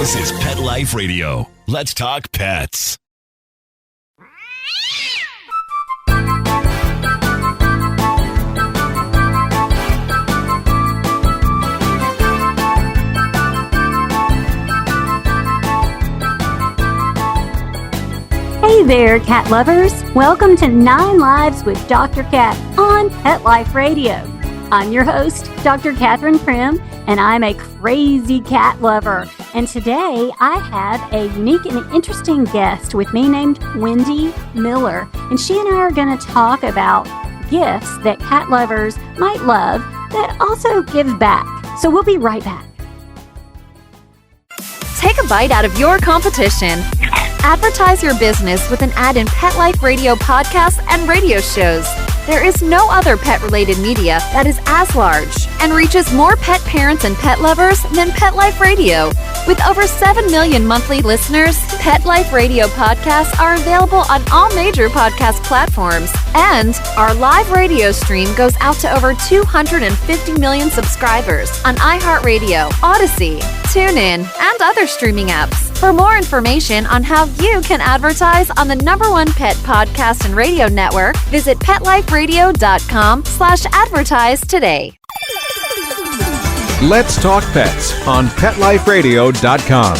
This is Pet Life Radio. Let's talk pets. Hey there, cat lovers. Welcome to 9 Lives with Dr. Cat on Pet Life Radio. I'm your host, Dr. Catherine Prim, and I'm a crazy cat lover. And today I have a unique and interesting guest with me named Wendy Miller. And she and I are going to talk about gifts that cat lovers might love that also give back. So we'll be right back. Take a bite out of your competition. Advertise your business with an ad in Pet Life Radio podcasts and radio shows. There is no other pet-related media that is as large and reaches more pet parents and pet lovers than Pet Life Radio. With over 7 million monthly listeners, Pet Life Radio podcasts are available on all major podcast platforms. And our live radio stream goes out to over 250 million subscribers on iHeartRadio, Odyssey, TuneIn, and other streaming apps. For more information on how you can advertise on the #1 pet podcast and radio network, visit PetLifeRadio.com/advertise today. Let's Talk Pets on PetLifeRadio.com.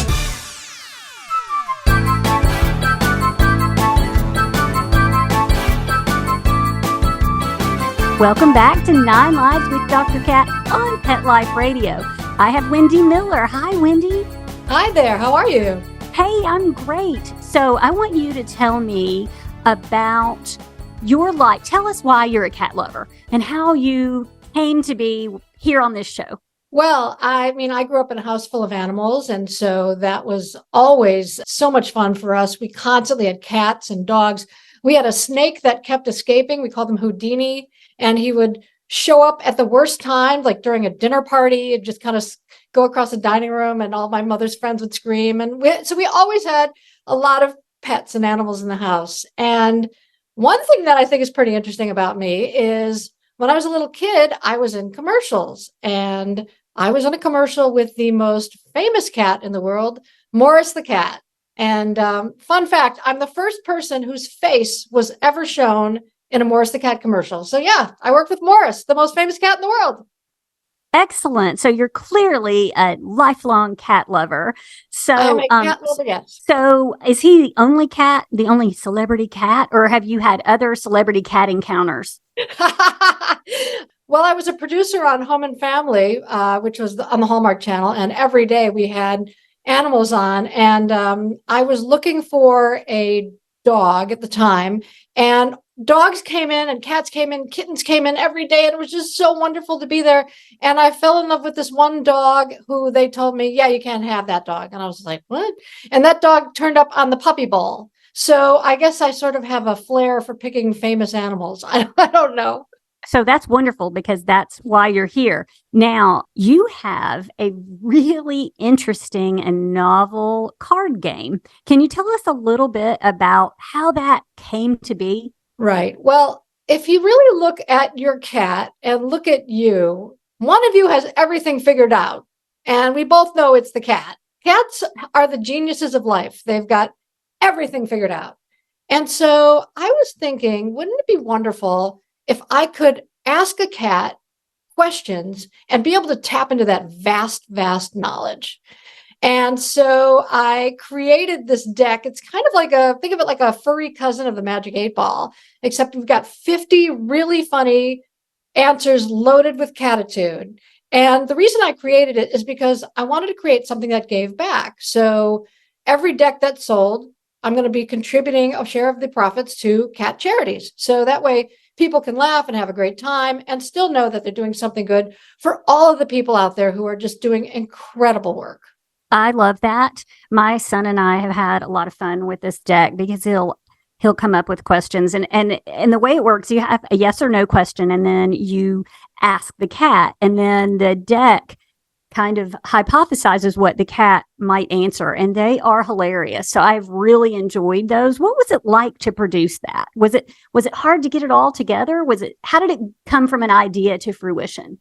Welcome back to 9 Lives with Dr. Cat on Pet Life Radio. I have Wendy Miller. Hi, Wendy. Hi there. How are you? Hey, I'm great. So I want you to tell me about your life. Tell us why you're a cat lover and how you came to be here on this show. Well, I grew up in a house full of animals, and so that was always so much fun for us. We constantly had cats and dogs. We had a snake that kept escaping. We called him Houdini, and he would show up at the worst time, like during a dinner party, and just kind of go across the dining room, and all my mother's friends would scream. And so we always had a lot of pets and animals in the house. And one thing that I think is pretty interesting about me is when I was a little kid, I was in commercials, and I was in a commercial with the most famous cat in the world, Morris the cat. And fun fact, I'm the first person whose face was ever shown in a Morris the cat commercial. So yeah, I worked with Morris, the most famous cat in the world. Excellent. So you're clearly a lifelong cat lover. So I'm a cat lover, yes. So is he the only celebrity cat, or have you had other celebrity cat encounters? Well, I was a producer on Home and Family, which was on the Hallmark Channel, and every day we had animals on. And I was looking for a dog at the time, and dogs came in and cats came in, kittens came in every day, and it was just so wonderful to be there. And I fell in love with this one dog who they told me, yeah, you can't have that dog. And I was like, what? And that dog turned up on the puppy bowl. So I guess I sort of have a flair for picking famous animals. I don't know. So that's wonderful because that's why you're here. Now, you have a really interesting and novel card game. Can you tell us a little bit about how that came to be? Right. Well, if you really look at your cat and look at you, one of you has everything figured out. And we both know it's the cat. Cats are the geniuses of life. They've got everything figured out. And so I was thinking, wouldn't it be wonderful if I could ask a cat questions and be able to tap into that vast, vast knowledge? And so I created this deck. It's kind of like think of it like a furry cousin of the Magic 8 Ball, except we've got 50 really funny answers loaded with catitude. And the reason I created it is because I wanted to create something that gave back. So every deck that's sold, I'm going to be contributing a share of the profits to cat charities. So that way people can laugh and have a great time and still know that they're doing something good for all of the people out there who are just doing incredible work. I love that. My son and I have had a lot of fun with this deck because he'll come up with questions. And the way it works, you have a yes or no question, and then you ask the cat, and then the deck kind of hypothesizes what the cat might answer, and they are hilarious. So I've really enjoyed those. What was it like to produce that? Was it hard to get it all together? How did it come from an idea to fruition?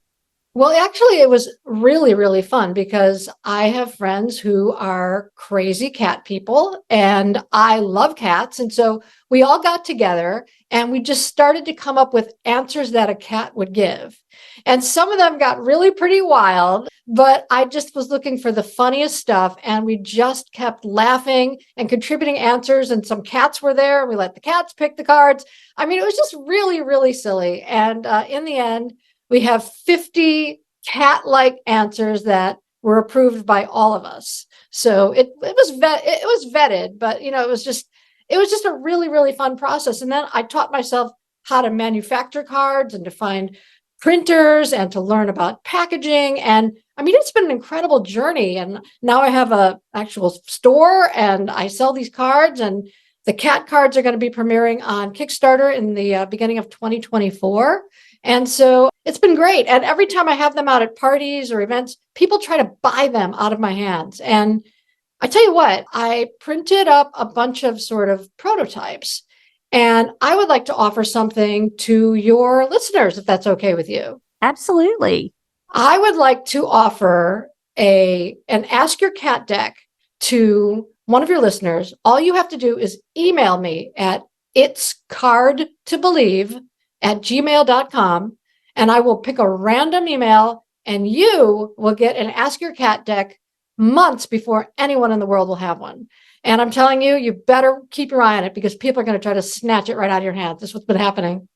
Well, actually, it was really, really fun because I have friends who are crazy cat people and I love cats. And so we all got together and we just started to come up with answers that a cat would give. And some of them got really pretty wild, but I just was looking for the funniest stuff. And we just kept laughing and contributing answers. And some cats were there and we let the cats pick the cards. I mean, it was just really, really silly. And in the end, we have 50 cat-like answers that were approved by all of us. So it was vetted, but it was just a really, really fun process. And then I taught myself how to manufacture cards and to find printers and to learn about packaging. And I mean, it's been an incredible journey. And now I have a actual store and I sell these cards, and the cat cards are going to be premiering on Kickstarter in the beginning of 2024. And so it's been great. And every time I have them out at parties or events, people try to buy them out of my hands. And I tell you what, I printed up a bunch of sort of prototypes, and I would like to offer something to your listeners, if that's okay with you. Absolutely. I would like to offer an Ask Your Cat deck to one of your listeners. All you have to do is email me at itscardtobelieve@gmail.com, and I will pick a random email and you will get an Ask Your Cat deck months before anyone in the world will have one. And I'm telling you, you better keep your eye on it because people are going to try to snatch it right out of your hands. That's what's been happening.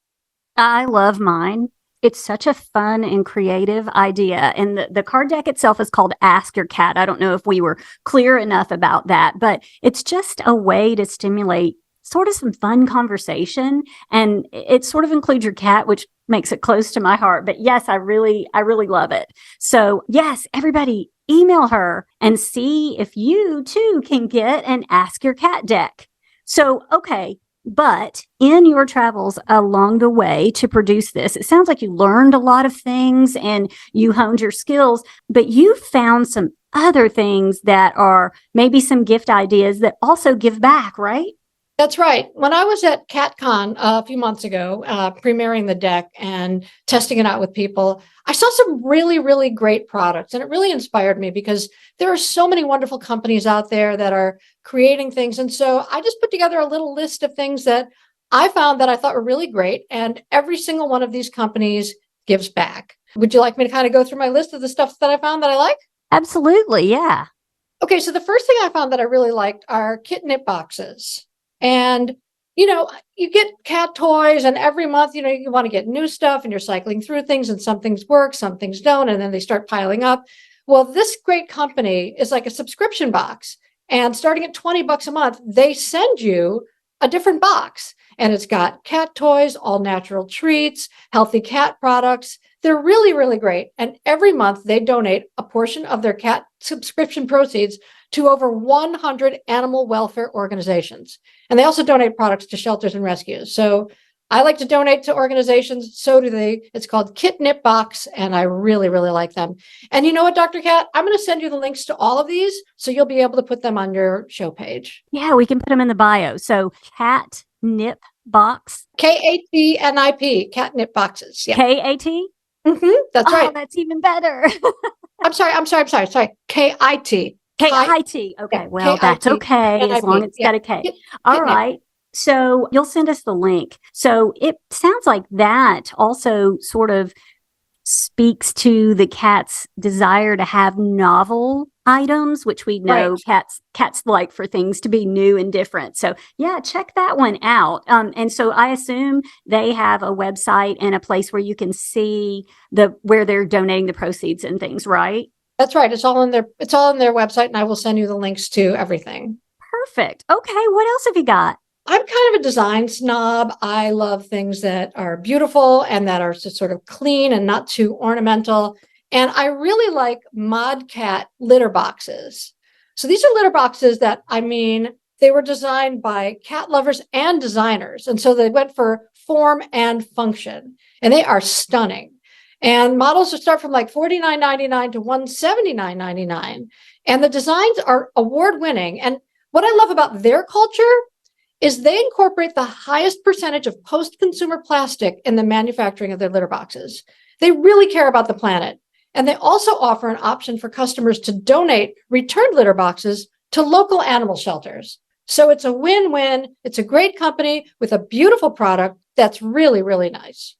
I love mine. It's such a fun and creative idea. And the card deck itself is called Ask Your Cat. I don't know if we were clear enough about that, but it's just a way to stimulate sort of some fun conversation. And it sort of includes your cat, which makes it close to my heart. But yes, I really love it. So yes, everybody email her and see if you too can get an Ask Your Cat deck. So, okay. But in your travels along the way to produce this, it sounds like you learned a lot of things and you honed your skills, but you found some other things that are maybe some gift ideas that also give back, right? That's right. When I was at CatCon a few months ago, premiering the deck and testing it out with people, I saw some really, really great products. And it really inspired me because there are so many wonderful companies out there that are creating things. And so I just put together a little list of things that I found that I thought were really great. And every single one of these companies gives back. Would you like me to kind of go through my list of the stuff that I found that I like? Absolutely. Yeah. Okay. So the first thing I found that I really liked are kit boxes. And, you get cat toys and every month, you want to get new stuff and you're cycling through things and some things work, some things don't, and then they start piling up. Well, this great company is like a subscription box. And starting at $20 a month, they send you a different box. And it's got cat toys, all natural treats, healthy cat products. They're really, really great. And every month they donate a portion of their cat subscription proceeds to over 100 animal welfare organizations. And they also donate products to shelters and rescues. So I like to donate to organizations. So do they. It's called Kit Knit Box, and I really, really like them. And you know what, Dr. Cat? I'm going to send you the links to all of these so you'll be able to put them on your show page. Yeah, we can put them in the bio. So Cat Knit Box. KATNIP, Cat Knit Boxes. Yeah. KAT? That's right. That's even better. I'm sorry. KIT. KIT. Okay. Well, that's okay as long as it's got a K. All right. So you'll send us the link. So it sounds like that also sort of speaks to the cat's desire to have novel items, which we know cats like for things to be new and different. So yeah, check that one out. And so I assume they have a website and a place where you can see where they're donating the proceeds and things, right? That's right. It's all in their website, and I will send you the links to everything. Perfect. Okay. What else have you got? I'm kind of a design snob. I love things that are beautiful and that are just sort of clean and not too ornamental. And I really like Mod Cat litter boxes. So these are litter boxes that, they were designed by cat lovers and designers. And so they went for form and function, and they are stunning. And models start from like $49.99 to $179.99. And the designs are award-winning. And what I love about their culture is they incorporate the highest percentage of post-consumer plastic in the manufacturing of their litter boxes. They really care about the planet. And they also offer an option for customers to donate returned litter boxes to local animal shelters. So it's a win-win. It's a great company with a beautiful product that's really, really nice.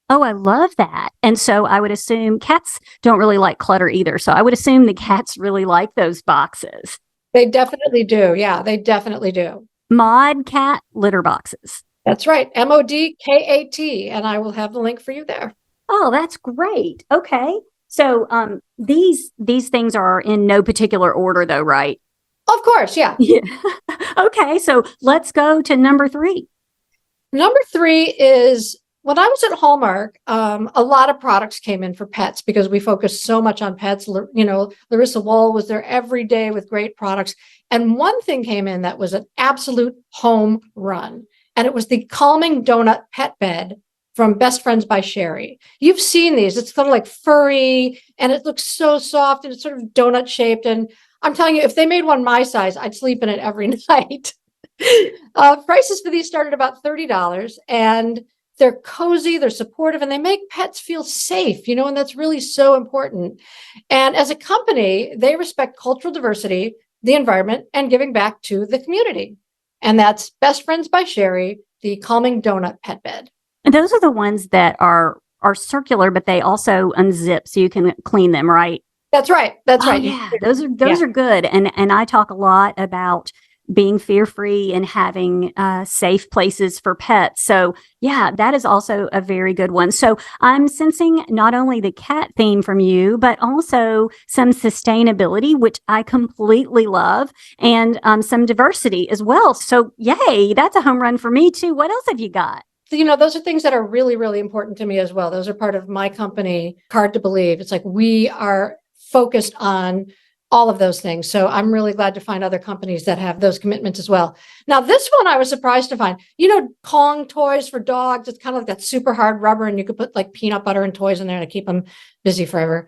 Oh, I love that. And so I would assume cats don't really like clutter either. So I would assume the cats really like those boxes. They definitely do. Yeah, they definitely do. Mod Cat litter boxes. That's right. MODKAT. And I will have the link for you there. Oh, that's great. Okay. So these things are in no particular order though, right? Of course. Yeah. Yeah. Okay. So let's go to number 3. Number 3 is when I was at Hallmark, a lot of products came in for pets because we focused so much on pets. You know, Larissa Wohl was there every day with great products. And one thing came in that was an absolute home run. And it was the Calming Donut Pet Bed from Best Friends by Sherry. You've seen these. It's sort of like furry and it looks so soft and it's sort of donut shaped. And I'm telling you, if they made one my size, I'd sleep in it every night. Prices for these start at about $30 and they're cozy, they're supportive, and they make pets feel safe, you know, and that's really so important. And as a company, they respect cultural diversity, the environment, and giving back to the community. And that's Best Friends by Sherry, the Calming Donut Pet Bed. And those are the ones that are circular, but they also unzip so you can clean them, right? That's right. That's right. Yeah, those are good. And I talk a lot about being fear-free and having safe places for pets. So yeah, that is also a very good one. So I'm sensing not only the cat theme from you, but also some sustainability, which I completely love, and some diversity as well. So yay, that's a home run for me too. What else have you got? You know, those are things that are really, really important to me as well. Those are part of my company, Card to Believe. It's like we are focused on all of those things. So I'm really glad to find other companies that have those commitments as well. Now, this one I was surprised to find, you know, Kong toys for dogs. It's kind of like that super hard rubber and you could put like peanut butter and toys in there to keep them busy forever.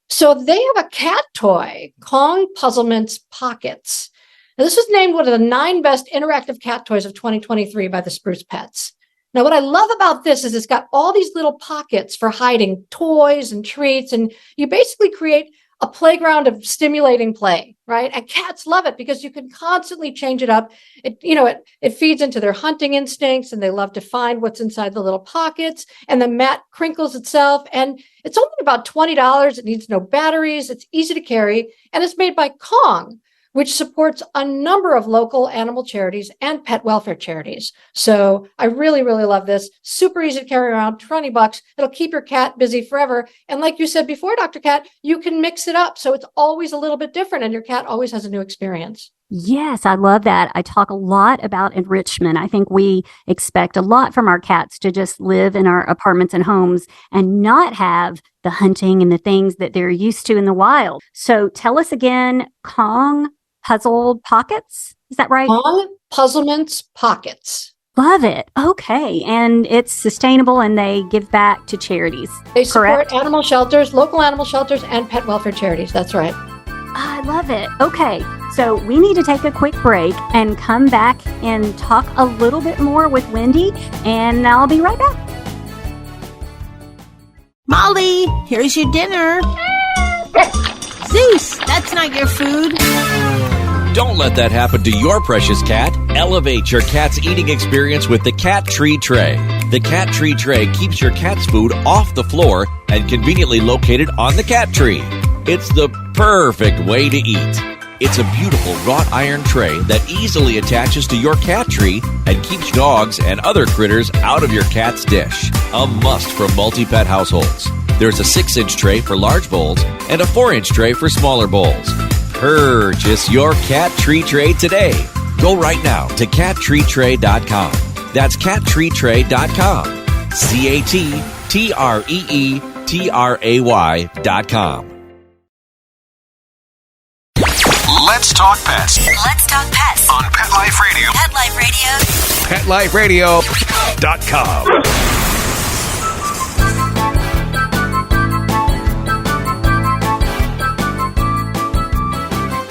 So they have a cat toy, Kong Puzzlements Pockets. Now, this was named one of the 9 best interactive cat toys of 2023 by the Spruce Pets. Now, what I love about this is it's got all these little pockets for hiding toys and treats, and you basically create a playground of stimulating play, right? And cats love it because you can constantly change it up. It feeds into their hunting instincts and they love to find what's inside the little pockets, and the mat crinkles itself. And it's only about $20. It needs no batteries. It's easy to carry. And it's made by Kong, which supports a number of local animal charities and pet welfare charities. So I really, really love this. Super easy to carry around, $20. It'll keep your cat busy forever. And like you said before, Dr. Cat, you can mix it up. So it's always a little bit different and your cat always has a new experience. Yes, I love that. I talk a lot about enrichment. I think we expect a lot from our cats to just live in our apartments and homes and not have the hunting and the things that they're used to in the wild. So tell us again, Kong Puzzled Pockets. Is that right? Kong Puzzlements Pockets. Love it. Okay. And it's sustainable and they give back to charities. They support correct? Animal shelters, local animal shelters, and pet welfare charities. That's right. I love it. Okay. So we need to take a quick break and come back and talk a little bit more with Wendy, and I'll be right back. Molly, here's your dinner. Zeus, that's not your food. Don't let that happen to your precious cat. Elevate your cat's eating experience with the Cat Tree Tray. The Cat Tree Tray keeps your cat's food off the floor and conveniently located on the cat tree. It's the perfect way to eat. It's a beautiful wrought iron tray that easily attaches to your cat tree and keeps dogs and other critters out of your cat's dish. A must for multi-pet households. There's a 6-inch tray for large bowls and a 4-inch tray for smaller bowls. Purchase your Cat Tree Tray today. Go right now to cattreetray.com. That's cattreetray.com. cattreetray.com. Let's talk pets. Let's talk pets On Pet Life Radio. Pet Life Radio. PetLifeRadio.com.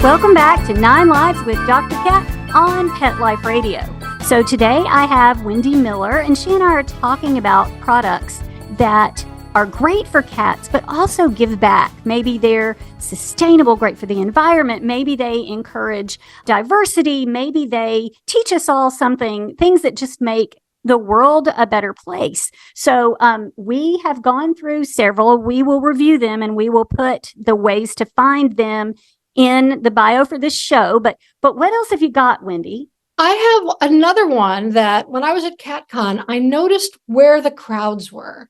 Welcome back to 9 Lives with Dr. Cat on Pet Life Radio. So today I have Wendy Miller, and she and I are talking about products that are great for cats, but also give back. Maybe they're sustainable, great for the environment. Maybe they encourage diversity. Maybe they teach us all something, things that just make the world a better place. So we have gone through several. We will review them and we will put the ways to find them in the bio for this show. But what else have you got, Wendy? I have another one that when I was at CatCon, I noticed where the crowds were.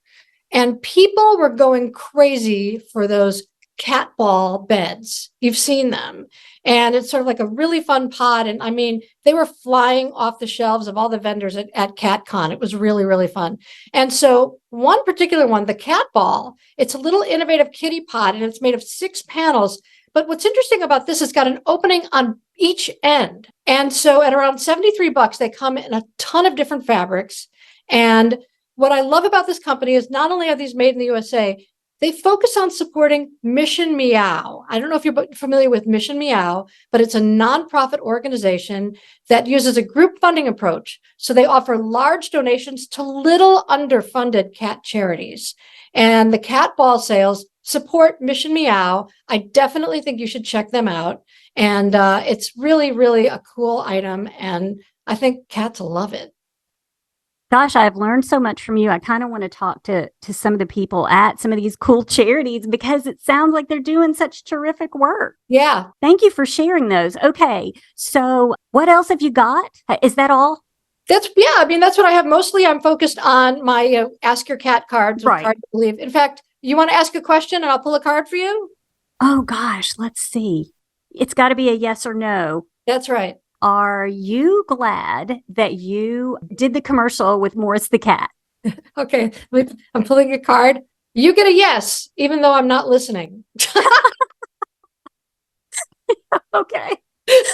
And people were going crazy for those cat ball beds. You've seen them. And it's sort of like a really fun pod. And I mean, they were flying off the shelves of all the vendors at CatCon. It was really, really fun. And so one particular one, the cat ball, it's a little innovative kitty pod and it's made of 6 panels. But what's interesting about this, it's got an opening on each end. And so at around $73, they come in a ton of different fabrics. And what I love about this company is not only are these made in the USA, they focus on supporting Mission Meow. I don't know if you're familiar with Mission Meow, but it's a nonprofit organization that uses a group funding approach. So they offer large donations to little underfunded cat charities. And the cat ball sales support Mission Meow. I definitely think you should check them out. And it's really, really a cool item. And I think cats love it. Gosh, I've learned so much from you. I kind of want to talk to some of the people at some of these cool charities because it sounds like they're doing such terrific work. Yeah. Thank you for sharing those. Okay. So what else have you got? Is that all? That's what I have. Mostly I'm focused on my Ask Your Cat cards. Right. Hard to believe. In fact, you want to ask a question and I'll pull a card for you? Oh, gosh. Let's see. It's got to be a yes or no. That's right. Are you glad that you did the commercial with Morris the cat? Okay, I'm pulling a card. You get a yes, even though I'm not listening. Okay.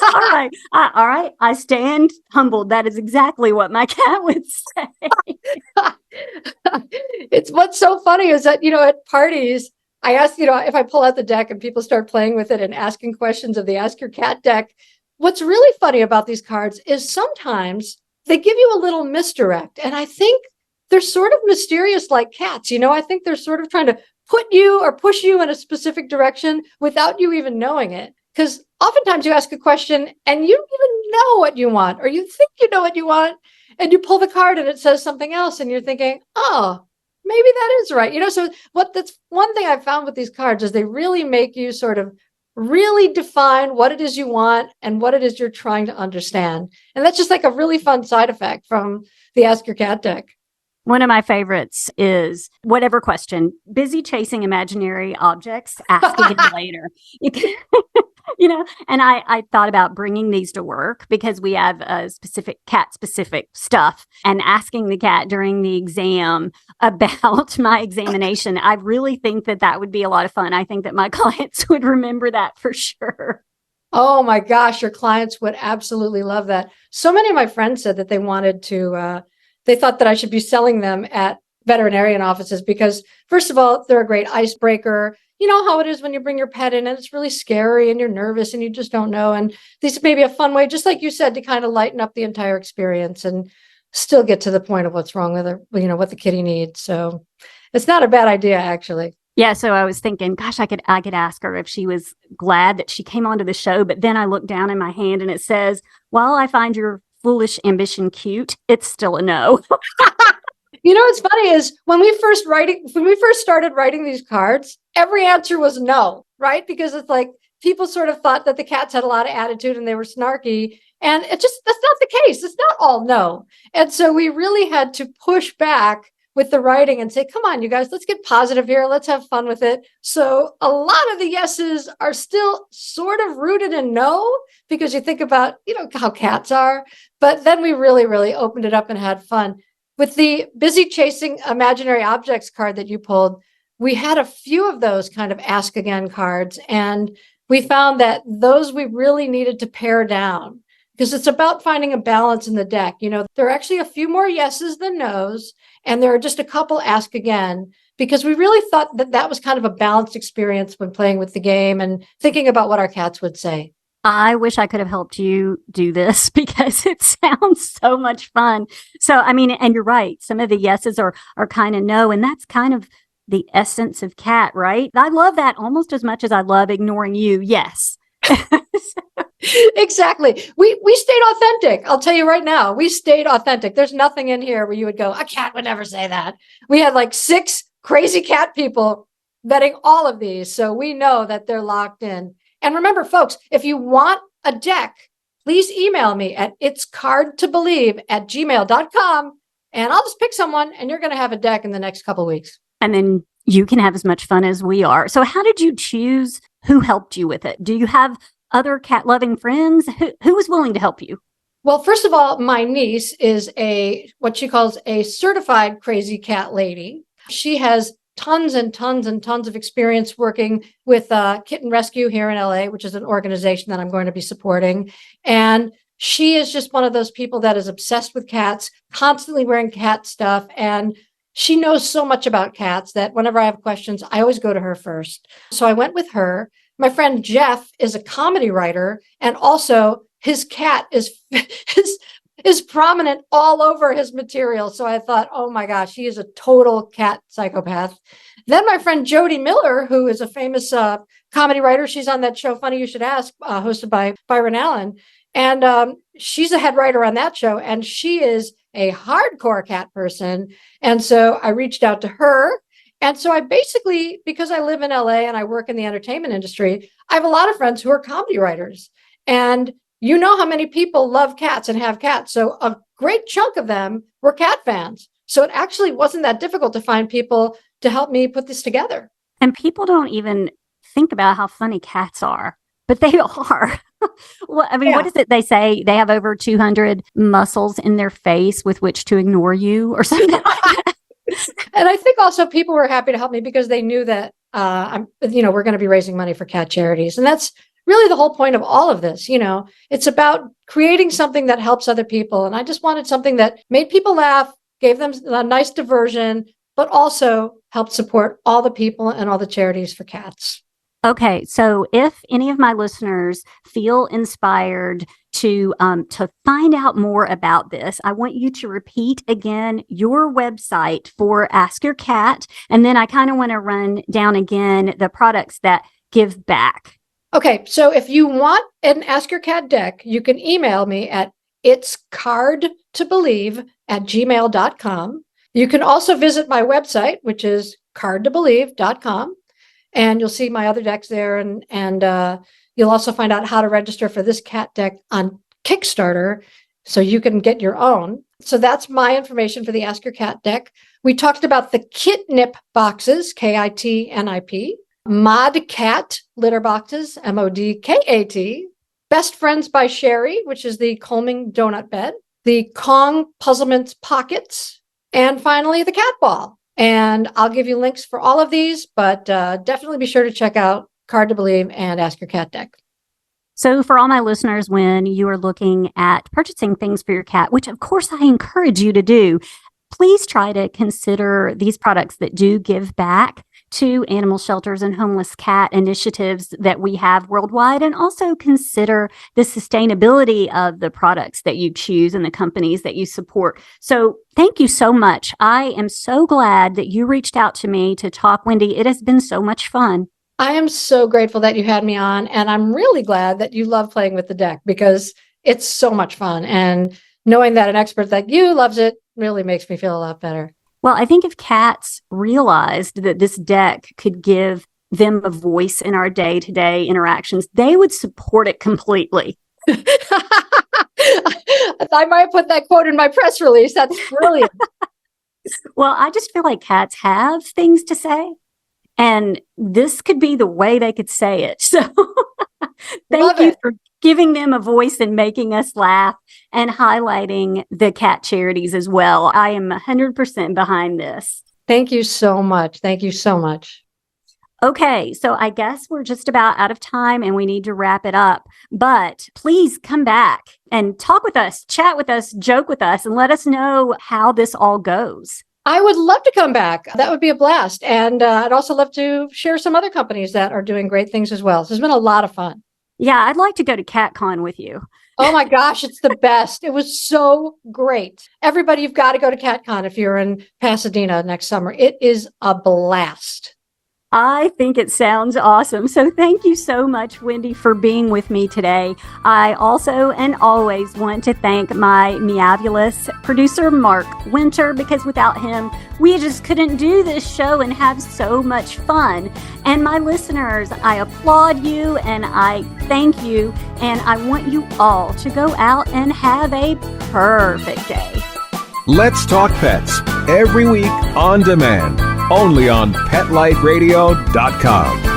All right. All right. I stand humbled. That is exactly what my cat would say. It's what's so funny is that, at parties, I ask, if I pull out the deck and people start playing with it and asking questions of the Ask Your Cat deck. What's really funny about these cards is sometimes they give you a little misdirect. And I think they're sort of mysterious like cats. I think they're sort of trying to put you or push you in a specific direction without you even knowing it. Because oftentimes you ask a question and you don't even know what you want, or you think you know what you want, and you pull the card and it says something else. And you're thinking, oh, maybe that is right. So that's one thing I've found with these cards is they really make you sort of really define what it is you want and what it is you're trying to understand. And that's just like a really fun side effect from the Ask Your Cat deck. One of my favorites is whatever question, busy chasing imaginary objects, ask again later. And I thought about bringing these to work because we have a cat-specific stuff and asking the cat during the exam about my examination. I really think that would be a lot of fun. I think that my clients would remember that for sure. Oh my gosh, your clients would absolutely love that. So many of my friends said that they wanted to, they thought that I should be selling them at veterinarian offices because, first of all, they're a great icebreaker. You know how it is when you bring your pet in and it's really scary and you're nervous and you just don't know. And this may be a fun way, just like you said, to kind of lighten up the entire experience and still get to the point of what's wrong with her, what the kitty needs. So it's not a bad idea, actually. Yeah, so I was thinking, gosh, I could ask her if she was glad that she came onto the show. But then I looked down in my hand and it says, while I find your foolish ambition cute, it's still a no. What's funny is when we first started writing these cards, every answer was no, right? Because it's like people sort of thought that the cats had a lot of attitude and they were snarky. And that's not the case. It's not all no. And so we really had to push back with the writing and say, come on, you guys, let's get positive here. Let's have fun with it. So a lot of the yeses are still sort of rooted in no, because you think about, how cats are. But then we really, really opened it up and had fun. With the busy chasing imaginary objects card that you pulled, we had a few of those kind of ask again cards. And we found that those we really needed to pare down because it's about finding a balance in the deck. There are actually a few more yeses than nos, and there are just a couple ask again, because we really thought that was kind of a balanced experience when playing with the game and thinking about what our cats would say. I wish I could have helped you do this because it sounds so much fun. So, and you're right. Some of the yeses are kind of no, and that's kind of the essence of cat, right? I love that almost as much as I love ignoring you. Yes. Exactly. We stayed authentic. I'll tell you right now, we stayed authentic. There's nothing in here where you would go, a cat would never say that. We had like 6 crazy cat people vetting all of these. So we know that they're locked in. And remember, folks, if you want a deck, please email me at itscardtobelieve@gmail.com. And I'll just pick someone and you're going to have a deck in the next couple of weeks. And then you can have as much fun as we are. So how did you choose who helped you with it? Do you have other cat loving friends? Who was willing to help you? Well, first of all, my niece is what she calls a certified crazy cat lady. She has tons and tons and tons of experience working with Kitten Rescue here in LA, which is an organization that I'm going to be supporting. And she is just one of those people that is obsessed with cats, constantly wearing cat stuff. And she knows so much about cats that whenever I have questions, I always go to her first. So I went with her. My friend Jeff is a comedy writer, and also his cat is prominent all over his material. So I thought, oh my gosh, he is a total cat psychopath. Then my friend Wendy Miller, who is a famous comedy writer, she's on that show, Funny You Should Ask, hosted by Byron Allen. And she's a head writer on that show, and she is a hardcore cat person. And so I reached out to her. And so I basically, because I live in LA and I work in the entertainment industry, I have a lot of friends who are comedy writers. And you know how many people love cats and have cats. So a great chunk of them were cat fans. So it actually wasn't that difficult to find people to help me put this together. And people don't even think about how funny cats are, but they are. Well, I mean, What is it they say? They have over 200 muscles in their face with which to ignore you or something like that. And I think also people were happy to help me because they knew that we're going to be raising money for cat charities. And that's really the whole point of all of this. It's about creating something that helps other people. And I just wanted something that made people laugh, gave them a nice diversion, but also helped support all the people and all the charities for cats. Okay, so if any of my listeners feel inspired to find out more about this, I want you to repeat again your website for Ask Your Cat, and then I kind of want to run down again the products that give back. Okay, so if you want an Ask Your Cat deck, you can email me at itscardtobelieve@gmail.com. You can also visit my website, which is cardtobelieve.com. And you'll see my other decks there. And you'll also find out how to register for this cat deck on Kickstarter so you can get your own. So that's my information for the Ask Your Cat deck. We talked about the Kitnip boxes, KITNIP, Mod Cat litter boxes, MODKAT, Best Friends by Sherry, which is the combing donut bed, the Kong Puzzlements pockets, and finally the cat ball. And I'll give you links for all of these, but definitely be sure to check out Card to Believe and Ask Your Cat deck. So for all my listeners, when you are looking at purchasing things for your cat, which of course I encourage you to do, please try to consider these products that do give back to animal shelters and homeless cat initiatives that we have worldwide, and also consider the sustainability of the products that you choose and the companies that you support. So thank you so much. I am so glad that you reached out to me to talk, Wendy. It has been so much fun. I am so grateful that you had me on, and I'm really glad that you love playing with the deck because it's so much fun. And knowing that an expert like you loves it really makes me feel a lot better. Well, I think if cats realized that this deck could give them a voice in our day-to-day interactions, they would support it completely. I might put that quote in my press release. That's brilliant. Well, I just feel like cats have things to say, and this could be the way they could say it. So thank you for giving them a voice and making us laugh and highlighting the cat charities as well. I am 100% behind this. Thank you so much. Thank you so much. Okay, so I guess we're just about out of time and we need to wrap it up. But please come back and talk with us, chat with us, joke with us, and let us know how this all goes. I would love to come back. That would be a blast. And I'd also love to share some other companies that are doing great things as well. So it's been a lot of fun. Yeah, I'd like to go to CatCon with you. Oh my gosh, it's the best. It was so great. Everybody, you've got to go to CatCon if you're in Pasadena next summer. It is a blast. I think it sounds awesome. So thank you so much, Wendy, for being with me today. I also and always want to thank my Meowulous producer, Mark Winter, because without him, we just couldn't do this show and have so much fun. And my listeners, I applaud you and I thank you. And I want you all to go out and have a perfect day. Let's Talk Pets, every week on demand, only on PetLifeRadio.com.